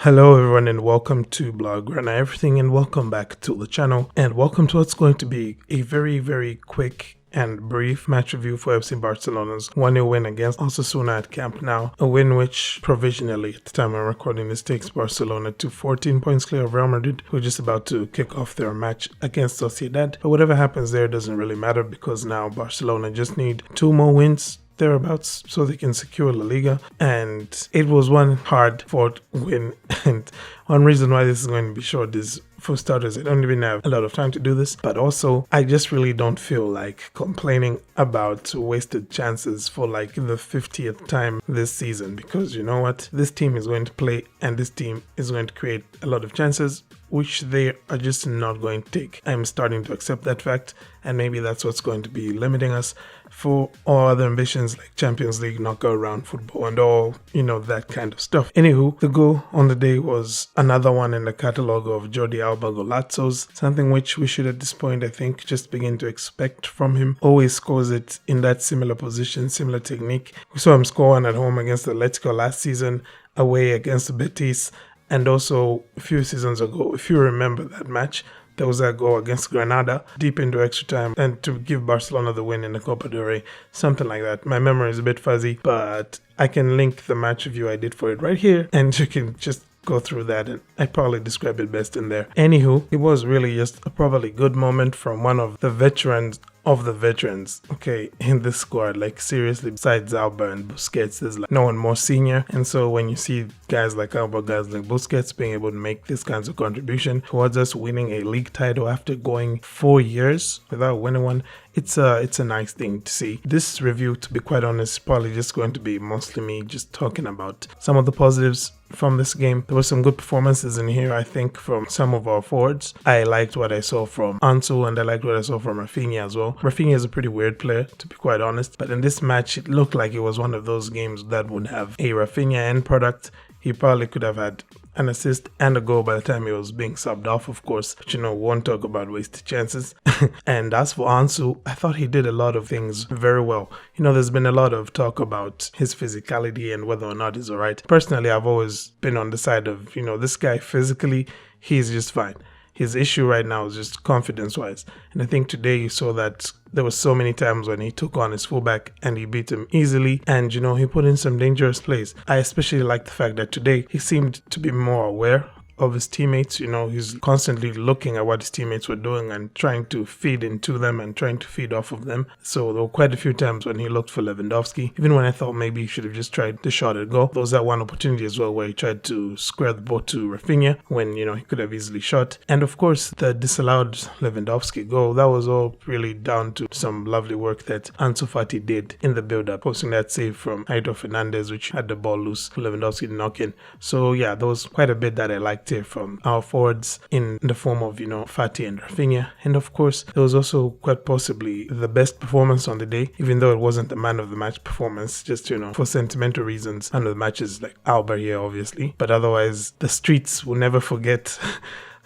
Hello everyone and welcome to Blog Run Everything and welcome back to the channel and welcome to what's going to be a very quick and brief match review for FC Barcelona's 1-0 win against Osasuna at Camp Nou, a win which provisionally at the time I'm recording this takes Barcelona to 14 points clear of Real Madrid, who are just about to kick off their match against Sociedad. But whatever happens there doesn't really matter because now Barcelona just need 2 more wins thereabouts so they can secure La Liga, and it was one hard fought win. And one reason why this is going to be short is, for starters, I don't even have a lot of time to do this, but also I just really don't feel like complaining about wasted chances for like the 50th time this season, because you know what, this team is going to play and this team is going to create a lot of chances which they are just not going to take. I'm starting to accept that fact, and maybe that's what's going to be limiting us for all other ambitions like Champions League, knockout round football and all, that kind of stuff. Anywho, the goal on the day was another one in the catalogue of Jordi Alba golazos, something which we should at this point, I think, just begin to expect from him. Always scores it in that similar position, similar technique. We saw him score one at home against Atletico last season, away against Betis, and also a few seasons ago, if you remember that match, there was that goal against Granada deep into extra time and to give Barcelona the win in the Copa del Rey, something like that. My memory is a bit fuzzy, but I can link the match review I did for it right here and you can just go through that, and I probably describe it best in there. Anywho, it was really just a probably good moment from one of the veterans of the veterans, okay, in this squad. Like seriously, besides Alba and Busquets, there's like no one more senior. And so when you see guys like Alba, guys like Busquets being able to make this kinds of contribution towards us winning a league title after going 4 years without winning one, it's a nice thing to see. This review, to be quite honest, is probably just going to be mostly me just talking about some of the positives from this game. There were some good performances in here, I think, from some of our forwards. I liked what I saw from Ansu and I liked what I saw from Rafinha as well. Rafinha is a pretty weird player, to be quite honest, but in this match it looked like it was one of those games that would have a Rafinha end product. He probably could have had an assist and a goal by the time he was being subbed off, of course, but won't talk about wasted chances. And as for Ansu, I thought he did a lot of things very well. There's been a lot of talk about his physicality and whether or not he's alright. Personally, I've always been on the side of, this guy physically, he's just fine. His issue right now is just confidence-wise. And I think today you saw that there were so many times when he took on his fullback and he beat him easily, and he put in some dangerous plays. I especially like the fact that today he seemed to be more aware of his teammates. He's constantly looking at what his teammates were doing and trying to feed into them and trying to feed off of them. So there were quite a few times when he looked for Lewandowski, even when I thought maybe he should have just tried the shot at goal. There was that one opportunity as well where he tried to square the ball to Rafinha when, he could have easily shot. And of course, the disallowed Lewandowski goal, that was all really down to some lovely work that Ansu Fati did in the build-up, posting that save from Aitor Fernandez, which had the ball loose for Lewandowski to knock in. So yeah, there was quite a bit that I liked here from our forwards in the form of, Fati and Rafinha. And of course, there was also quite possibly the best performance on the day, even though it wasn't the man of the match performance, just, for sentimental reasons. Man of the match is like Alba here, obviously. But otherwise, the streets will never forget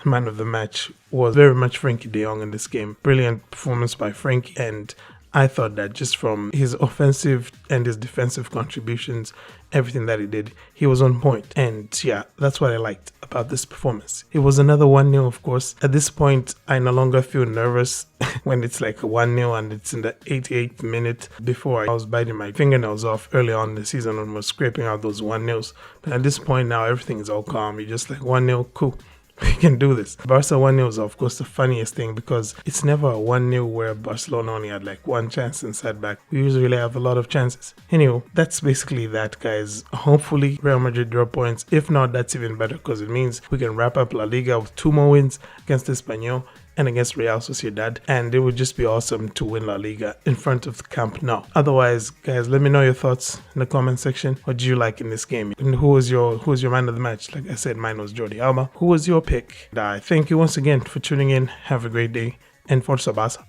man of the match was very much Frankie de Jong in this game. Brilliant performance by Frankie, and I thought that just from his offensive and his defensive contributions, everything that he did, he was on point. And yeah, that's what I liked about this performance. It was another 1-0, of course. At this point, I no longer feel nervous when it's like a 1-0 and it's in the 88th minute. Before, I was biting my fingernails off early on in the season when we were scraping out those 1-0s. But at this point now, everything is all calm. You're just like 1-0, cool. We can do this. Barca 1-0 is of course the funniest thing because it's never a 1-0 where Barcelona only had like one chance inside back. We usually have a lot of chances. Anyway, that's basically that, guys. Hopefully Real Madrid draw points. If not, that's even better because it means we can wrap up La Liga with 2 more wins against Espanyol and against Real Sociedad, and it would just be awesome to win La Liga in front of the Camp Nou. Otherwise, guys, let me know your thoughts in the comment section. What did you like in this game? And who was your man of the match? Like I said, mine was Jordi Alba. Who was your pick? Thank you once again for tuning in. Have a great day, and Forza Barça.